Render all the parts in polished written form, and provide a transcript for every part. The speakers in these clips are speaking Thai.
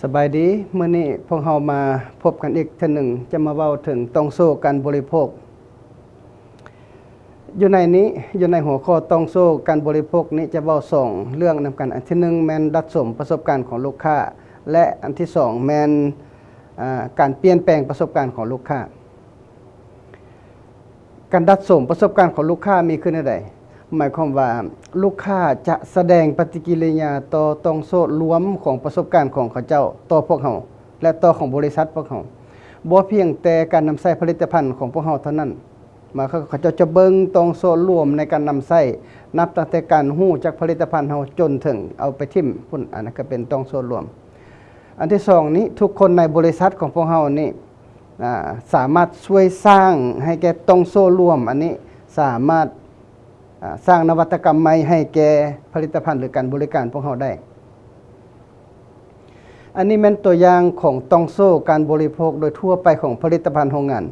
สบายดีเมื่อนี้พวกเรามาพบกันอีกเทื่อหนึ่งจะมาเว้าถึงต้องโซ่การบริโภคอยู่ในหัวข้อต้องโซ่การบริโภคนี้จะเว้า2เรื่องนำกันอันที่1แม่นดัดสมประสบการณ์ของลูกค้าและอันที่2แม่นการเปลี่ยนแปลงประสบการณ์ของลูกค้าการดัดสมประสบการณ์ของลูกค้ามีขึ้นใดหมายความว่าลูกค้าจะแสดงปฏิกิริยาต่อต้องโซ่รวมของประสบการณ์ของเขาเจ้าต่อพวกเขาและต่อของบริษัทพวกเขาบ่เพียงแต่การนำใช้ผลิตภัณฑ์ของพวกเขาเท่านั้นมาเขาเจ้าจะเบิ่งต้องโซ่รวมในการนำใช้นับตั้งแต่การฮู้จักผลิตภัณฑ์เฮาจนถึงเอาไปทิ่มพุ่นอันนั้นก็เป็นต้องโซ่รวมอันที่2นี้ทุกคนในบริษัทของพวกเฮานี่สามารถช่วยสร้างให้แก่ต้องโซ่รวมอันนี้สามารถสร้างนวัตกรรมใหม่ให้แก่ผลิตภัณฑ์หรือการบริการพวกเราได้อันนี้เป็นตัวอย่างของต้องโซ่การบริโภคโดยทั่วไปของผลิตภัณฑ์โรงงาน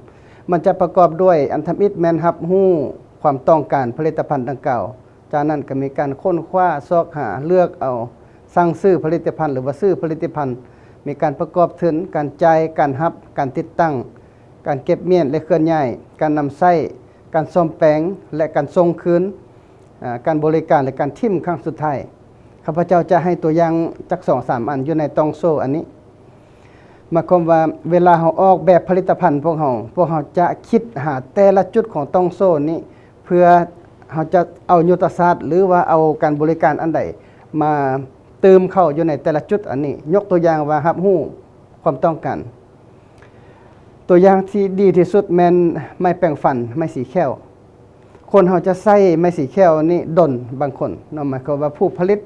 มันจะประกอบด้วยอันทำอิฐแม่นรับรู้ความต้องการผลิตภัณฑ์ดังกล่าวจากนั้นก็มีการค้นคว้าซอกหาเลือกเอาสั่งซื้อผลิตภัณฑ์หรือว่าซื้อผลิตภัณฑ์มีการประกอบถึงการจ่ายการรับการติดตั้งการเก็บเมียนและเคลื่อนย้ายการนำใช้การซ่อมแปลงและการส่งคืนการบริการและการทิ่มครั้งสุดท้ายข้าพเจ้าจะให้ตัวอย่างจัก 2-3 อันอยู่ในต้องโซ่อันนี้หมายความว่าเวลาเราออกแบบผลิตภัณฑ์พวกเราจะคิดหาแต่ละจุดของต้องโซ่นี้เพื่อเราจะเอายุทธศาสตร์หรือว่าเอาการบริการอันใดมาเติมเข้าอยู่ในแต่ละจุดอันนี้ยกตัวอย่างว่ารับรู้ความต้องการตัวอย่างที่ดีที่สุดแม่นไม้แปรงฟันไม้สีแค้วคนเขาจะใส่ไม้สีแค้วนี่ดนบางคนเนาะหมายความว่าผู้ผลิต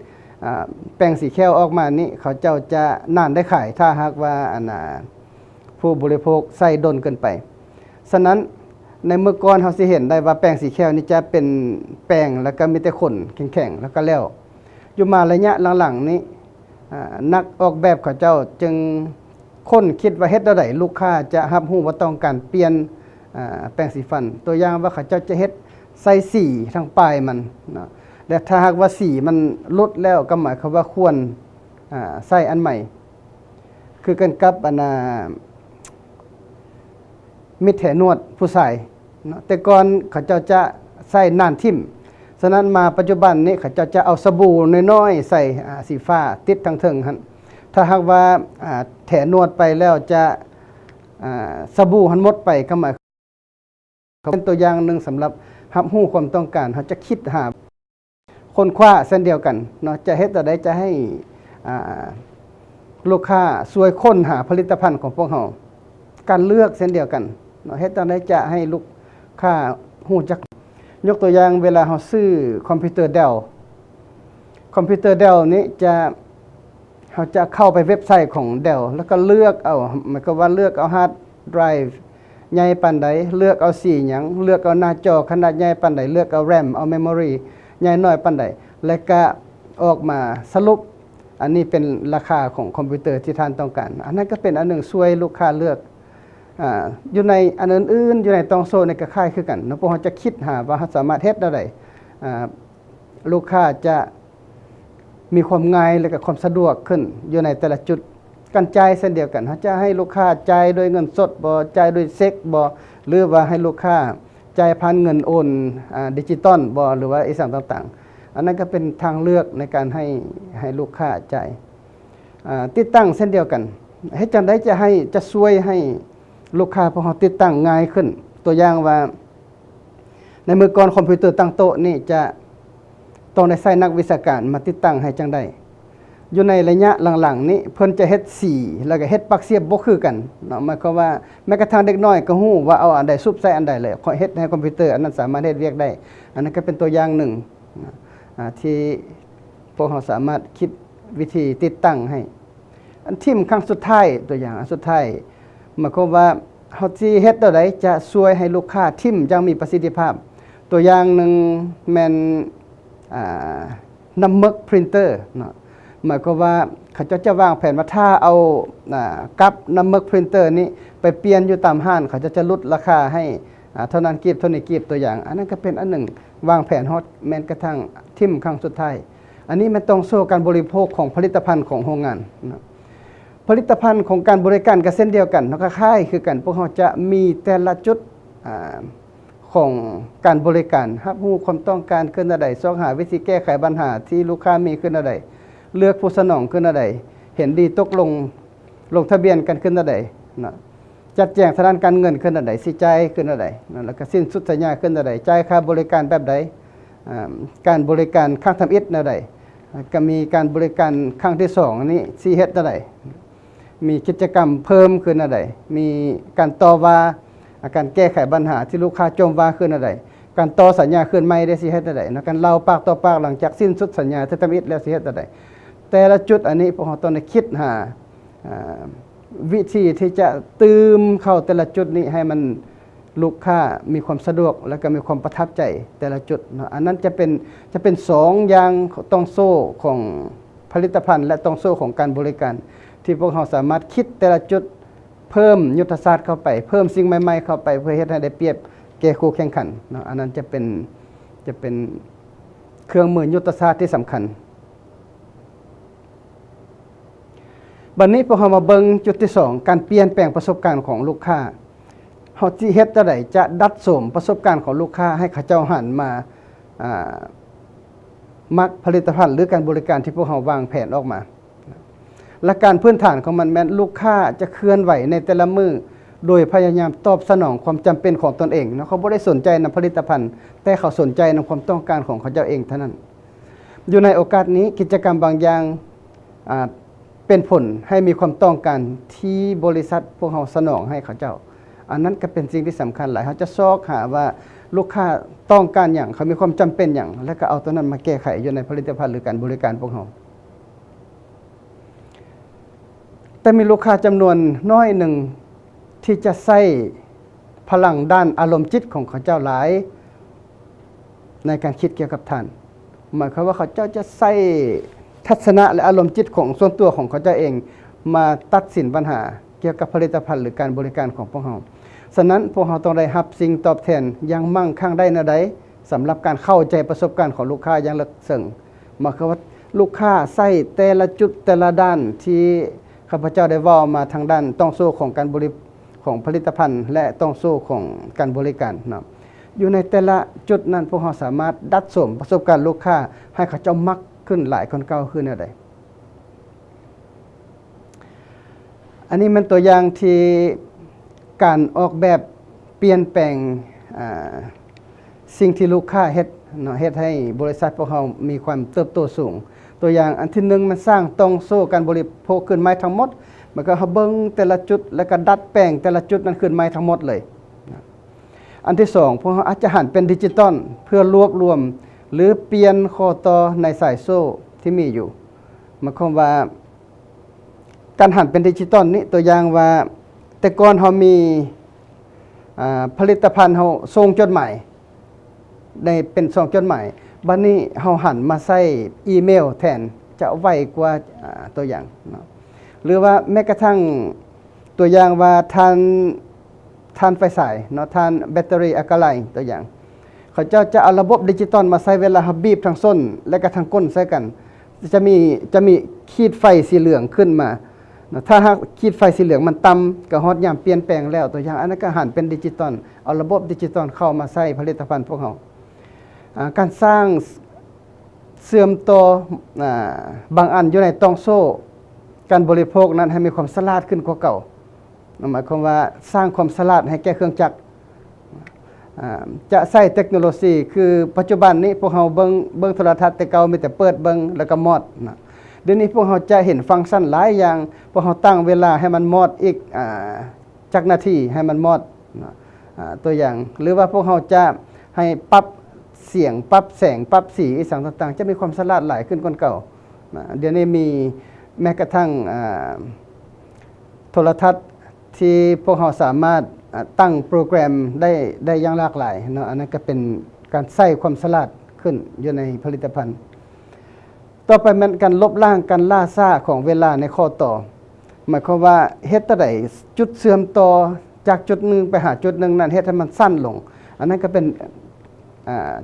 แปรงสีแค้วออกมานี่เขาเจ้าจะนานได้ขายถ้าหากว่าผู้บริโภคใส่ดนเกินไปฉะนั้นในเมื่อก่อนเขาสิเห็นได้ว่าแปรงสีแค้วนี่จะเป็นแปรงแล้วก็มีแต่ขนแข็งๆแล้วก็แล้วอยู่มาระยะหลังๆนี้นักออกแบบเขาเจ้าจึงค้นคิดว่าเฮ็ดจั่งใดลูกค้าจะรับรู้ว่าต้องการเปลี่ยนแปรงสีฟันตัวอย่างว่าเขาเจ้าจะเฮ็ดใส่สีทางปลายมันนะและถ้าหากว่าสีมันลดแล้วก็หมายความว่าควรใส่อันใหม่คือกันกับมิตรแถนวดผู้ชายนะแต่ก่อนเขาเจ้าจะใส่น่านทิ่มฉะนั้นมาปัจจุบันนี้เขาเจ้าจะเอาสบู่น้อยๆใส่สีฟ้าติดทางเทิงหั่นถ้าหากว่าแถนวดไปแล้วจะสบู่หันหมดไปก็หมายเป็นตัวอย่างหนึ่งสำหรับรับรู้ความต้องการเขาจะคิดหาคนคว้าเส้นเดียวกันเนาะจะเฮ็ดแต่ใดจะให้ลูกค้าช่วยค้นหาผลิตภัณฑ์ของพวกเราการเลือกเส้นเดียวกันเนาะเฮ็ดแต่ใดจะให้ลูกค้ารู้จักยกตัวอย่างเวลาเราซื้อคอมพิวเตอร์ Dell คอมพิวเตอร์ Dell นี้เขาจะเข้าไปเว็บไซต์ของ Dell แล้วก็เลือกเอาหมายความว่าเลือกเอาฮาร์ดไดรฟ์ใหญ่ปานใดเลือกเอาสีหยังเลือกเอาหน้าจอขนาดใหญ่ปานใดเลือกเอา RAM เอา Memory ใหญ่น้อยปานใดแล้วก็ออกมาสรุปอันนี้เป็นราคาของคอมพิวเตอร์ที่ท่านต้องการอันนั้นก็เป็นอันหนึ่งช่วยลูกค้าเลือกอยู่ในอันอื่นๆอยู่ในต้องโซ่ในกระค่ายคือกันเนาะพวกเราจะคิดหาว่าสามารถเฮ็ดได้ลูกค้าจะมีความง่ายและก็ความสะดวกขึ้นอยู่ในแต่ละจุดการจ่ายเช่นเดียวกันเขาจะให้ลูกค้าจ่ายโดยเงินสดบ่จ่ายโดยเช็คบ่หรือว่าให้ลูกค้าจ่ายผ่านเงินโอนดิจิตอลบ่หรือว่าอีกสิ่งต่างๆอันนั้นก็เป็นทางเลือกในการให้ลูกค้าจ่ายติดตั้งเช่นเดียวกันเฮ็ดจังได๋จะช่วยให้ลูกค้าพวกเราติดตั้งง่ายขึ้นตัวอย่างว่าในเมื่อก่อนคอมพิวเตอร์ตั้งโต๊ะนี่จะต้องได้ใช้นักวิชาการมาติดตั้งให้จังได๋อยู่ในระยะหลังๆนี้เพิ่นจะเฮ็ดสีแล้วก็เฮ็ดปลั๊กเสียบบ่คือกันเนาะหมายความว่าแม้กระทั่งเด็กน้อยก็ฮู้ว่าเอาอันใดซุบใส่อันใดเลยเฮ็ดให้คอมพิวเตอร์อันนั้นสามารถเฮ็ดเวียกได้อันนั้นก็เป็นตัวอย่างหนึ่งที่พวกเราสามารถคิดวิธีติดตั้งให้อันทิ่มครั้งสุดท้ายตัวอย่างอันสุดท้ายหมายความว่าเฮาสิเฮ็ดตัวใดจะช่วยให้ลูกค้าทิ่มอย่างมีประสิทธิภาพตัวอย่างหนึ่งแม่นน้ำหมึกพรินเตอร์เนาะหมายความว่าเขาจะวางแผนว่าถ้าเอากับน้ำหมึกพรินเตอร์นี้ไปเปลี่ยนอยู่ตามห้างเขาจะลดราคาให้เท่านั้นกีบเท่านี้กีบตัวอย่างอันนั้นก็เป็นอันหนึ่งวางแผนฮอตแม้กระทั่งทิ่มครั้งสุดท้ายอันนี้มันต้องโซ่การบริโภคของผลิตภัณฑ์ของโรงงานนะ ผลิตภัณฑ์ของการบริการก็เช่นเดียวกันเนาะคล้ายๆคือกันพวกเราจะมีแต่ละจุดของการบริการรับรู้ความต้องการขึ้นอะไรซอกหาวิธีแก้ไขปัญหาที่ลูกค้ามีขึ้นอะไรเลือกผู้สนองขึ้นอะไรเห็นดีตกลงทะเบียนกันขึ้นอะไรนะจัดแจงทางด้านการเงินขึ้นอะไรสิจ่ายขึ้นอะไรนะแล้วก็สิ้นสุดสัญญาขึ้นอะไรจ่ายค่าบริการแบบใดการบริการข้างทำอิฐอะไรก็มีการบริการครั้งที่2อันนี้ซีเฮ็ดอะไรมีกิจกรรมเพิ่มขึ้นอะไรมีการต่อว่าการแก้ไขปัญหาที่ลูกค้าจมว่าขึ้นอะไรการต่อสัญญาขึ้นไม่ได้สิเฮ็ดอะไรนะการเล่าปากต่อปากหลังจากสิ้นสุดสัญญาที่ทำอิฐแล้วสิเฮ็ดอะไรแต่ละจุดอันนี้พวกเราต้องคิดหาวิธีที่จะตืมเข้าแต่ละจุดนี้ให้มันลูกค้ามีความสะดวกและก็มีความประทับใจแต่ละจุดนะอันนั้นจะเป็น2อย่างต้องโซ่ของผลิตภัณฑ์และต้องโซ่ของการบริการที่พวกเราสามารถคิดแต่ละจุดเพิ่มยุทธศาสตร์เข้าไปเพิ่มสิ่งใหม่ๆเข้าไปเพื่อให้ได้เปรียบแก่คู่แข่งขันนะอันนั้นจะเป็นเครื่องมือยุทธศาสตร์ที่สำคัญบัดนี้พวกเรามาเบิ่งจุดที่2การเปลี่ยนแปลงประสบการณ์ของลูกค้าเฮาสิเฮ็ดจังได๋จะดัดสมประสบการณ์ของลูกค้าให้เขาเจ้าหันมามักผลิตภัณฑ์หรือการบริการที่พวกเราวางแผนออกมาและการพื้นฐานของมันแม้นลูกค้าจะเคลื่อนไหวในแต่ละมื้อโดยพยายามตอบสนองความจำเป็นของตนเองเนาะเขาบ่ได้สนใจในผลิตภัณฑ์แต่เขาสนใจในความต้องการของเขาเจ้าเองเท่านั้นอยู่ในโอกาสนี้กิจกรรมบางอย่างเป็นผลให้มีความต้องการที่บริษัทพวกเราสนองให้เขาเจ้าอันนั้นก็เป็นสิ่งที่สำคัญหลายเขาจะซอกหาว่าลูกค้าต้องการอย่างเขามีความจำเป็นอย่างแล้วก็เอาตัวนั้นมาแก้ไขอยู่ในผลิตภัณฑ์หรือการบริการพวกเราแต่มีลูกค้าจำนวนน้อยหนึ่งที่จะใช้พลังด้านอารมณ์จิตของเขาเจ้าหลายในการคิดเกี่ยวกับท่านหมายความว่าเขาเจ้าจะใช้ทัศนะและอารมณ์จิตของส่วนตัวของเขาเจ้าเองมาตัดสินปัญหาเกี่ยวกับผลิตภัณฑ์หรือการบริการของพวกเราฉะนั้นพวกเราต้องได้รับสิ่งตอบแทนอย่างมั่งคั่งได้นะใดสำหรับการเข้าใจประสบการณ์ของลูกค้าอย่างลึกซึ้งหมายความว่าลูกค้าใช้แต่ละจุดแต่ละด้านที่ข้าพเจ้าได้เว้ามาทางด้านต้องสู้ของการของผลิตภัณฑ์และต้องสู้ของการบริการเนาะอยู่ในแต่ละจุดนั้นพวกเราสามารถดัดสมประสบการณ์ลูกค้าให้เขาเจ้ามักขึ้นหลายคนเก่าขึ้นได้อันนี้มันตัวอย่างที่การออกแบบเปลี่ยนแปลงสิ่งที่ลูกค้าเฮ็ดเนาะเฮ็ดให้บริษัทพวกเรามีความเติบโตสูงตัวอย่างอันที่1มันสร้างต้องโซ่การบริโภคขึ้นใหม่ทั้งหมดมันก็เฮาเบิ่งแต่ละจุดแล้วก็ดัดแปลงแต่ละจุดนั้นขึ้นใหม่ทั้งหมดเลยอันที่2พวกเราอาจจะหันเป็นดิจิตอลเพื่อรวบรวมหรือเปลี่ยนข้อต่อในสายโซ่ที่มีอยู่หมายความว่าการหันเป็นดิจิตอลนี้ตัวอย่างว่าแต่ก่อนเฮามีผลิตภัณฑ์เฮาส่งจดหมายได้เป็นส่งจดหมายบัดนี้เฮาหันมาใช้อีเมลแทนจะไวกว่าตัวอย่างเนาะหรือว่าแม้กระทั่งตัวอย่างว่าทานไฟฉายเนาะทานแบตเตอรี่อะคาไลน์ตัวอย่างเขาเจ้าจะเอาระบบดิจิตอลมาใช้เวลาบีบทางส้นและก็ทางก้นใส่กันจะมีขีดไฟสีเหลืองขึ้นมาถ้าหากขีดไฟสีเหลืองมันต่ำก็ฮอดยามเปลี่ยนแปลงแล้วตัวอย่างอันนั้นก็หันเป็นดิจิตอลเอาระบบดิจิตอลเข้ามาใช้ผลิตภัณฑ์พวกเราการสร้างเสื่อมต่อบางอันอยู่ในต้องโซ่การบริโภคนั้นให้มีความฉลาดขึ้นกว่าเก่าหมายความว่าสร้างความฉลาดให้แก่เครื่องจักรจะใช้เทคโนโลยีคือปัจจุบันนี้พวกเราเบิ่งโทรทัศน์แต่เก่ามีแต่เปิดเบิ่งแล้วก็มอดนะเดี๋ยวนี้พวกเราจะเห็นฟังก์ชันหลายอย่างพวกเราตั้งเวลาให้มันมอดอีกจักนาทีให้มันมอดตัวอย่างหรือว่าพวกเราจะให้ปรับเสียงปรับแสงปรับสีสังต่างๆจะมีความฉลาดหลายขึ้นกว่าเก่าเดี๋ยวนี้มีแม้กระทั่งโทรทัศน์ที่พวกเราสามารถตั้งโปรแกรมได้อย่างหลากหลายเนาะอันนั้นก็เป็นการใส่ความฉลาดขึ้นอยู่ในผลิตภัณฑ์ต่อไปมันการลบล้างการล่าซ่าของเวลาในข้อต่อหมายความว่าเฮ็ดแต่ใดจุดเสื่อมต่อจากจุดหนึ่งไปหาจุดหนึ่งนั้นเฮ็ดให้มันสั้นลงอันนั้นก็เป็น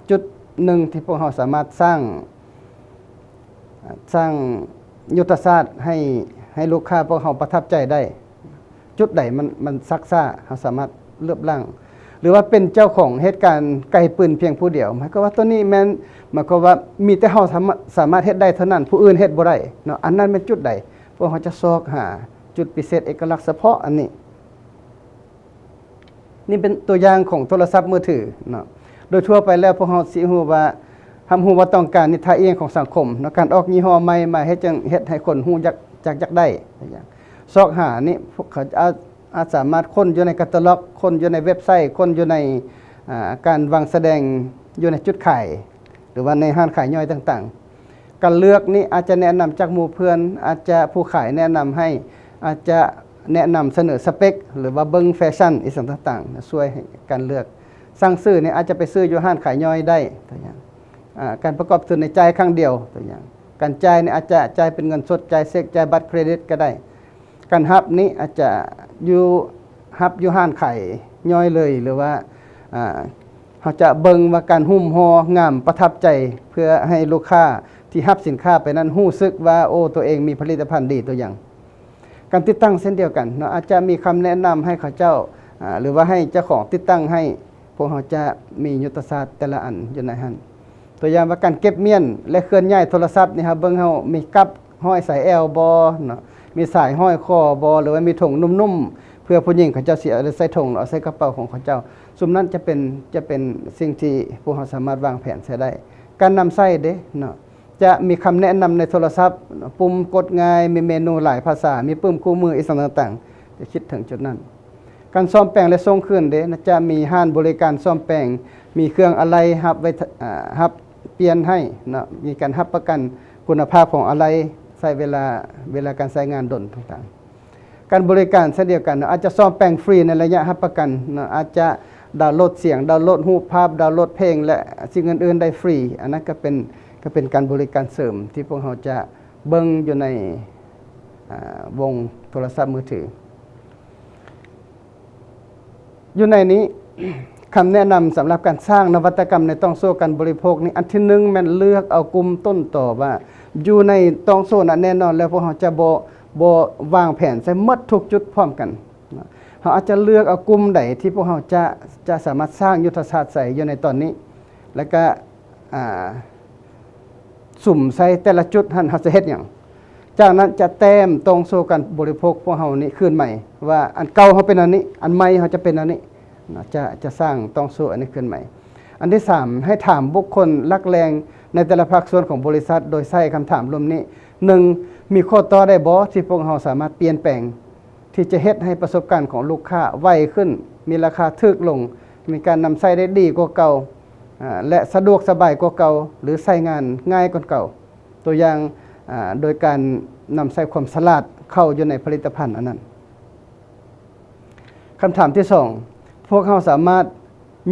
จุดหนึ่งที่พวกเราสามารถสร้างยุทธศาสตร์ให้ ให้ลูกค้าพวกเขาประทับใจได้จุดใดมันซักซ่าเขาสามารถเลือกล่างหรือว่าเป็นเจ้าของเหตุการณ์ไกลปืนเพียงผู้เดียวหมายความว่าตัวนี้แม่นหมายความว่ามีแต่เขาสามารถเฮ็ดได้เท่านั้นผู้อื่นเฮ็ดบ่ได้เนาะอันนั้นเป็นจุดใดพวกเขาจะซอกหาจุดพิเศษเอกลักษณ์เฉพาะอันนี้นี่เป็นตัวอย่างของโทรศัพท์มือถือเนาะโดยทั่วไปแล้วพวกเขาสิฮู้ว่าทำฮู้ว่าต้องการนิทาเองของสังคมเนาะการออกยี่ห้อใหม่มาเฮ็ดให้คนฮู้จักได้อย่างซอกหานี่พวกเขาอาจสามารถค้นอยู่ในแคตตาล็อกค้นอยู่ในเว็บไซต์ค้นอยู่ในการวางแสดงอยู่ในจุดขายหรือว่าในห้างขายย่อยต่างๆการเลือกนี่อาจจะแนะนำจากหมู่เพื่อนอาจจะผู้ขายแนะนำให้อาจจะแนะนำเสนอสเปคหรือว่าเบิ้งแฟชั่นอีกสิ่งต่างๆช่วยให้การเลือกสั่งซื้อนี่อาจจะไปซื้ออยู่ห้างขายย่อยได้ตัวอย่างการประกอบทุนในจ่ายครั้งเดียวตัวอย่างการจ่ายนี่อาจจะจ่ายเป็นเงินสดจ่ายเช็คจ่ายบัตรเครดิตก็ได้การฮับนี้อาจจะอยู่ฮับอยู่ห้านขายย่อยเลยหรือว่าเขาจะเบิ่งว่าการหุ้มห่องามประทับใจเพื่อให้ลูกค้าที่ฮับสินค้าไปนั้นรู้สึกว่าโอ้ตัวเองมีผลิตภัณฑ์ดีตัวอย่างการติดตั้งเช่นเดียวกันเนาะอาจจะมีคำแนะนำให้เขาเจ้าหรือว่าให้เจ้าของติดตั้งให้พวกเขาจะมียุทธศาสตร์แต่ละอันอยู่ในหันตัวอย่างว่าการเก็บเมียนและเคลื่อนย้ายโทรศัพท์นี่ครับเบิ่งเฮามีกับห้อยสายแอลบ่เนาะมีสายห้อยคอบอหรือว่ามีถุงนุ่มๆเพื่อผู้หญิงเขาเจ้าเสียใส่ถุงเอาใส่กระเป๋าของเขาเจ้าซุมนั้นจะเป็นสิ่งที่พวกเขาสามารถวางแผนใช้ได้การนำใส่เด้เนาะจะมีคำแนะนำในโทรศัพท์ปุ่มกดง่ายมีเมนูหลายภาษามีปุ่มคู่มืออีกต่างๆจะคิดถึงจุดนั้นการซ่อมแปลงและส่งคืนเด้จะมีห้านบริการซ่อมแปลงมีเครื่องอะไรรับไว้รับเปลี่ยนให้เนาะมีการรับประกันคุณภาพของอะไรใช้เวลาการใช้งานดนต่างๆการบริการเช่นเดียวกันอาจจะซ่อมแปลงฟรีในระยะรับประกันอาจจะดาวน์โหลดเสียงดาวน์โหลดรูปภาพดาวน์โหลดเพลงและสิ่งอื่นๆได้ฟรีอันนั้นก็เป็นการบริการเสริมที่พวกเราจะเบิ่งอยู่ในวงโทรศัพท์มือถืออยู่ในนี้ คำแนะนำสำหรับการสร้างนวัตกรรมในต้องโซ่การบริโภคนี้อันที่หนึ่งแม่นเลือกเอากลุ่มต้นต่อว่าอยู่ในต้องโซ่นั้นแน่นอนแล้วพวกเราจะบ่วางแผนใส่หมดทุกจุดพร้อมกันเราอาจจะเลือกเอากลุ่มใดที่พวกเราจะสามารถสร้างยุทธศาสตร์ใส่อยู่ในตอนนี้แล้วก็สุ่มใส่แต่ละจุดหันเขาจะเฮ็ดอย่างจากนั้นจะแต้มตรงโซ่การบริโภคพวกเรานี้ขึ้นใหม่ว่าอันเก่าเขาเป็นอันนี้อันใหม่เขาจะเป็นอันนี้จะสร้างต้องโซ่อันนี้ขึ้นใหม่อันที่3ให้ถามบุคคลลักแรงในแต่ละภาคส่วนของบริษัทโดยใช้คำถามรวมนี้1มีข้อต่อได้บ่ที่พวกเราสามารถเปลี่ยนแปลงที่จะเฮ็ดให้ประสบการณ์ของลูกค้าไวขึ้นมีราคาถูกลงมีการนำใช้ได้ดีกว่าเก่าและสะดวกสบายกว่าเก่าหรือใช้งานง่ายกว่าเก่าตัวอย่างโดยการนำใช้ความฉลาดเข้าอยู่ในผลิตภัณฑ์อันนั้นคำถามที่2พวกเขาสามารถ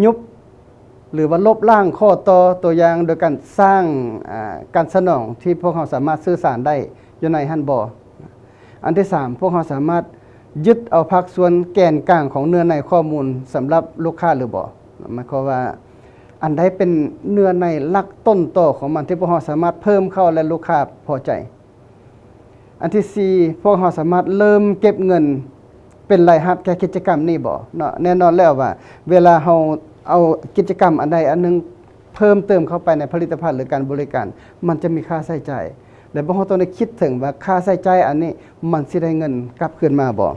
ยุบหรือว่าลบล้างข้อต่อตัวอย่างโดยการสร้างการสนองที่พวกเขาสามารถสื่อสารได้อยู่ในหันบ่อันที่3พวกเขาสามารถยึดเอาภาคส่วนแกนกลางของเนื้อในข้อมูลสำหรับลูกค้าหรือบ่หมายความว่าอันใดเป็นเนื้อในหลักต้นต่อของมันที่พวกเราสามารถเพิ่มเข้าและลูกค้าพอใจอันที่4พวกเราสามารถเริ่มเก็บเงินเป็นรายรับแก่กิจกรรมนี้บ่เนาะแน่นอนแล้วว่าเวลาเราเอากิจกรรมอันใดอันนึงเพิ่มเติมเข้าไปในผลิตภัณฑ์หรือการบริการมันจะมีค่าใช้จ่ายและพวกเราต้องได้คิดถึงว่าค่าใช้จ่ายอันนี้มันสิได้เงินกลับคืนมาบ่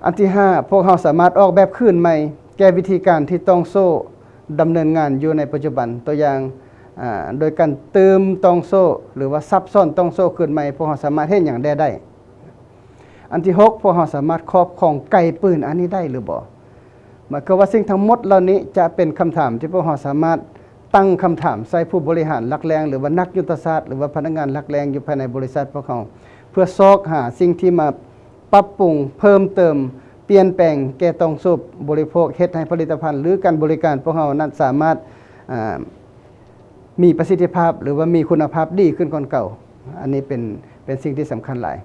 อันที่5พวกเราสามารถออกแบบคืนใหม่แก้วิธีการที่ต้องโซ่ดำเนินงานอยู่ในปัจจุบันตัวอย่างโดยการเติมต้องโซ่หรือว่าซับซ้อนต้องโซ่คืนใหม่พวกเราสามารถเฮ็ดอย่างได้อันที่6พวกเราสามารถครอบครองไกปืนอันนี้ได้หรือบ่หมายความว่าสิ่งทั้งหมดเหล่านี้จะเป็นคำถามที่พวกเราสามารถตั้งคำถามใส่ผู้บริหารหลักแรงหรือว่านักยุทธศาสตร์หรือว่าพนักงานหลักแรงอยู่ภายในบริษัทพวกเขาเพื่อซอกหาสิ่งที่มาปรับปรุงเพิ่มเติมเปลี่ยนแปลงแก่ต้องสูบบริโภคเฮ็ดให้ผลิตภัณฑ์หรือการบริการพวกเรานั้นสามารถมีประสิทธิภาพหรือว่ามีคุณภาพดีขึ้นกว่าเก่าอันนี้เป็นสิ่งที่สำคัญหลาย